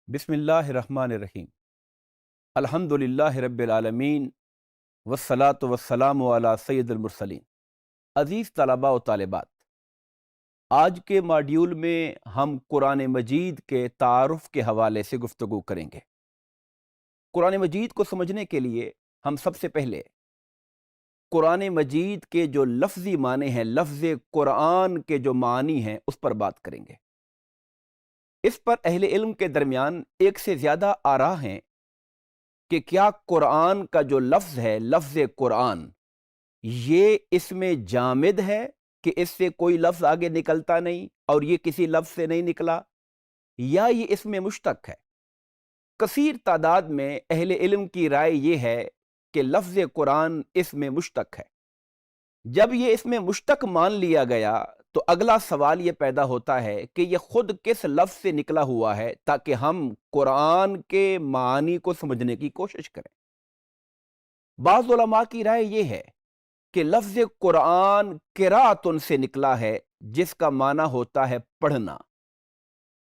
بسم اللہ الرحمن الرحیم۔ الحمدللہ رب العالمین والصلاة والسلام علی سید المرسلین۔ عزیز طلباء و طالبات، آج کے ماڈیول میں ہم قرآن مجید کے تعارف کے حوالے سے گفتگو کریں گے۔ قرآن مجید کو سمجھنے کے لیے ہم سب سے پہلے قرآن مجید کے جو لفظی معنی ہیں، لفظ قرآن کے جو معنی ہیں، اس پر بات کریں گے۔ اس پر اہل علم کے درمیان ایک سے زیادہ آراء ہیں کہ کیا قرآن کا جو لفظ ہے، لفظ قرآن، یہ اس میں جامد ہے کہ اس سے کوئی لفظ آگے نکلتا نہیں اور یہ کسی لفظ سے نہیں نکلا، یا یہ اس میں مشتق ہے؟ کثیر تعداد میں اہل علم کی رائے یہ ہے کہ لفظ قرآن اس میں مشتق ہے۔ جب یہ اس میں مشتق مان لیا گیا تو اگلا سوال یہ پیدا ہوتا ہے کہ یہ خود کس لفظ سے نکلا ہوا ہے، تاکہ ہم قرآن کے معانی کو سمجھنے کی کوشش کریں۔ بعض علماء کی رائے یہ ہے کہ لفظ قرآن قراءتن سے نکلا ہے، جس کا معنی ہوتا ہے پڑھنا۔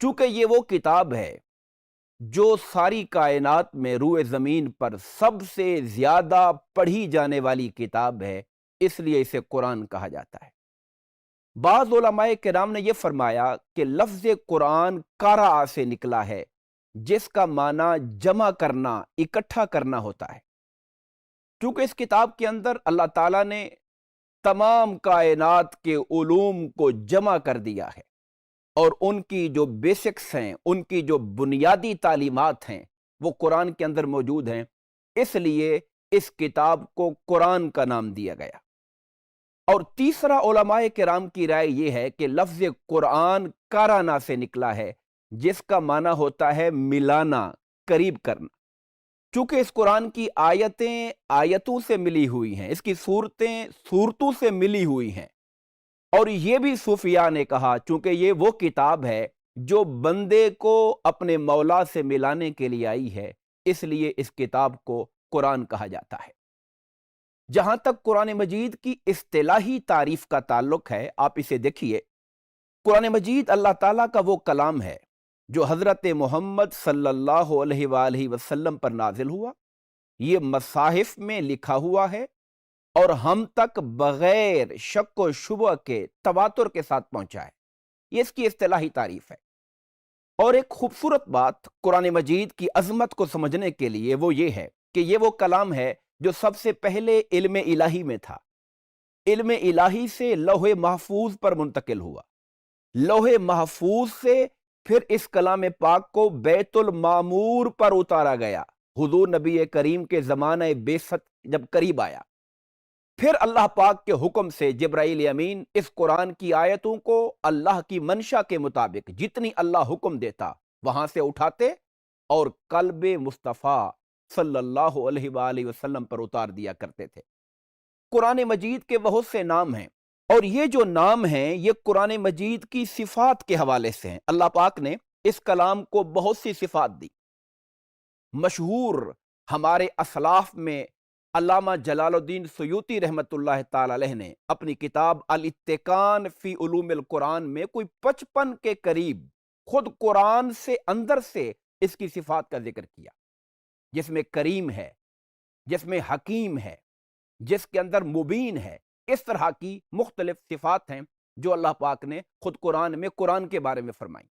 چونکہ یہ وہ کتاب ہے جو ساری کائنات میں روئے زمین پر سب سے زیادہ پڑھی جانے والی کتاب ہے، اس لیے اسے قرآن کہا جاتا ہے۔ بعض علماء کرام نے یہ فرمایا کہ لفظ قرآن قرأ سے نکلا ہے، جس کا معنی جمع کرنا، اکٹھا کرنا ہوتا ہے۔ کیونکہ اس کتاب کے اندر اللہ تعالیٰ نے تمام کائنات کے علوم کو جمع کر دیا ہے، اور ان کی جو بیسکس ہیں، ان کی جو بنیادی تعلیمات ہیں، وہ قرآن کے اندر موجود ہیں۔ اس لیے اس کتاب کو قرآن کا نام دیا گیا۔ اور تیسرا علماء کرام کی رائے یہ ہے کہ لفظ قرآن قرأنا سے نکلا ہے، جس کا معنی ہوتا ہے ملانا، قریب کرنا۔ چونکہ اس قرآن کی آیتیں آیتوں سے ملی ہوئی ہیں، اس کی صورتیں صورتوں سے ملی ہوئی ہیں، اور یہ بھی صوفیاء نے کہا چونکہ یہ وہ کتاب ہے جو بندے کو اپنے مولا سے ملانے کے لیے آئی ہے، اس لیے اس کتاب کو قرآن کہا جاتا ہے۔ جہاں تک قرآن مجید کی اصطلاحی تعریف کا تعلق ہے، آپ اسے دیکھیے۔ قرآن مجید اللہ تعالیٰ کا وہ کلام ہے جو حضرت محمد صلی اللہ علیہ وآلہ وسلم پر نازل ہوا، یہ مصاحف میں لکھا ہوا ہے، اور ہم تک بغیر شک و شبہ کے تواتر کے ساتھ پہنچا ہے۔ یہ اس کی اصطلاحی تعریف ہے۔ اور ایک خوبصورت بات قرآن مجید کی عظمت کو سمجھنے کے لیے وہ یہ ہے کہ یہ وہ کلام ہے جو سب سے پہلے علم الہی میں تھا، علم الہی سے لوح محفوظ پر منتقل ہوا، لوح محفوظ سے پھر اس کلام پاک کو بیت المعمور پر اتارا گیا، حضور نبی کریم کے زمانہ بعثت جب قریب آیا، پھر اللہ پاک کے حکم سے جبرائیل امین اس قرآن کی آیتوں کو اللہ کی منشا کے مطابق جتنی اللہ حکم دیتا وہاں سے اٹھاتے اور قلب مصطفیٰ صلی اللہ علیہ وآلہ وسلم پر اتار دیا کرتے تھے۔ قرآن مجید کے بہت سے نام ہیں، اور یہ جو نام ہیں یہ قرآن مجید کی صفات کے حوالے سے ہیں۔ اللہ پاک نے اس کلام کو بہت سی صفات دی۔ مشہور ہمارے اسلاف میں علامہ جلال الدین سیوطی رحمۃ اللہ تعالی علیہ نے اپنی کتاب الاتقان فی علوم القرآن میں کوئی 55 کے قریب خود قرآن سے اندر سے اس کی صفات کا ذکر کیا، جس میں کریم ہے، جس میں حکیم ہے، جس کے اندر مبین ہے۔ اس طرح کی مختلف صفات ہیں جو اللہ پاک نے خود قرآن میں قرآن کے بارے میں فرمائی۔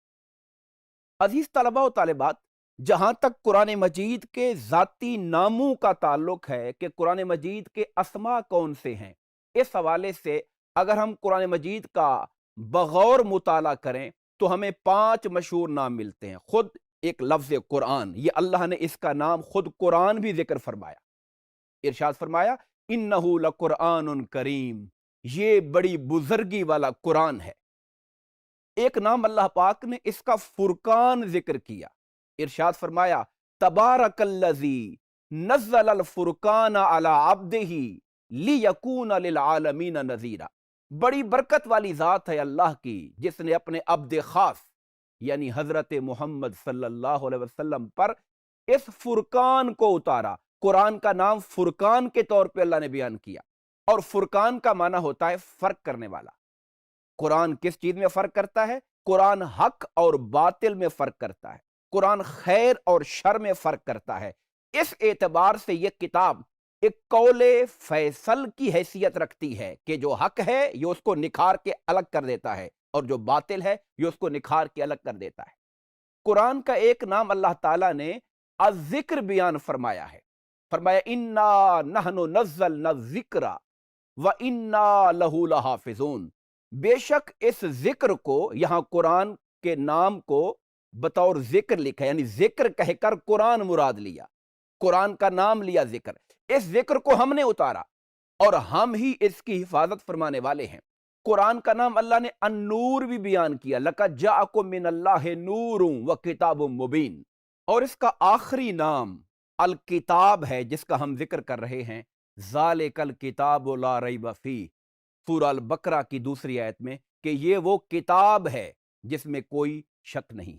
عزیز طلباء و طالبات، جہاں تک قرآن مجید کے ذاتی ناموں کا تعلق ہے کہ قرآن مجید کے اسماء کون سے ہیں، اس حوالے سے اگر ہم قرآن مجید کا بغور مطالعہ کریں تو ہمیں 5 مشہور نام ملتے ہیں۔ خود ایک لفظ قرآن، یہ اللہ نے اس کا نام خود قرآن بھی ذکر فرمایا، ارشاد فرمایا انہو لقرآن کریم، یہ بڑی بزرگی والا قرآن ہے۔ ایک نام اللہ پاک نے اس کا فرقان ذکر کیا، ارشاد فرمایا تبارک الذی نزل الفرقان علی عبدہ لیکون للعالمین نذیرا، بڑی برکت والی ذات ہے اللہ کی جس نے اپنے عبد خاص یعنی حضرت محمد صلی اللہ علیہ وسلم پر اس فرقان کو اتارا۔ قرآن کا نام فرقان کے طور پہ اللہ نے بیان کیا، اور فرقان کا معنی ہوتا ہے فرق کرنے والا۔ قرآن کس چیز میں فرق کرتا ہے؟ قرآن حق اور باطل میں فرق کرتا ہے۔ قرآن خیر اور شر میں فرق کرتا ہے۔ اس اعتبار سے یہ کتاب ایک قول فیصل کی حیثیت رکھتی ہے کہ جو حق ہے یہ اس کو نکھار کے الگ کر دیتا ہے، اور جو باطل ہے یہ اس کو نکھار کے الگ کر دیتا ہے۔ قرآن کا ایک نام اللہ تعالیٰ نے الذکر بیان فرمایا ہے، فرمایا انا نحن نزلنا الذکر وانا لہ لحافظون۔ بے شک اس ذکر کو، یہاں قرآن کے نام کو بطور ذکر لکھا، یعنی ذکر کہہ کر قرآن مراد لیا، قرآن کا نام لیا ذکر، اس ذکر کو ہم نے اتارا اور ہم ہی اس کی حفاظت فرمانے والے ہیں۔ قرآن کا نام اللہ نے النور بھی بیان کیا، لَقَدْ جَاءَكُم مِّنَ اللَّهِ نُورٌ وَكِتَابٌ مُّبِينٌ، اور اس کا آخری نام الکتاب ہے جس کا ہم ذکر کر رہے ہیں، ذَلِكَ الْكِتَابُ لَا رَيْبَ فِيهِ، سورہ البقرہ کی دوسری آیت میں، کہ یہ وہ کتاب ہے جس میں کوئی شک نہیں۔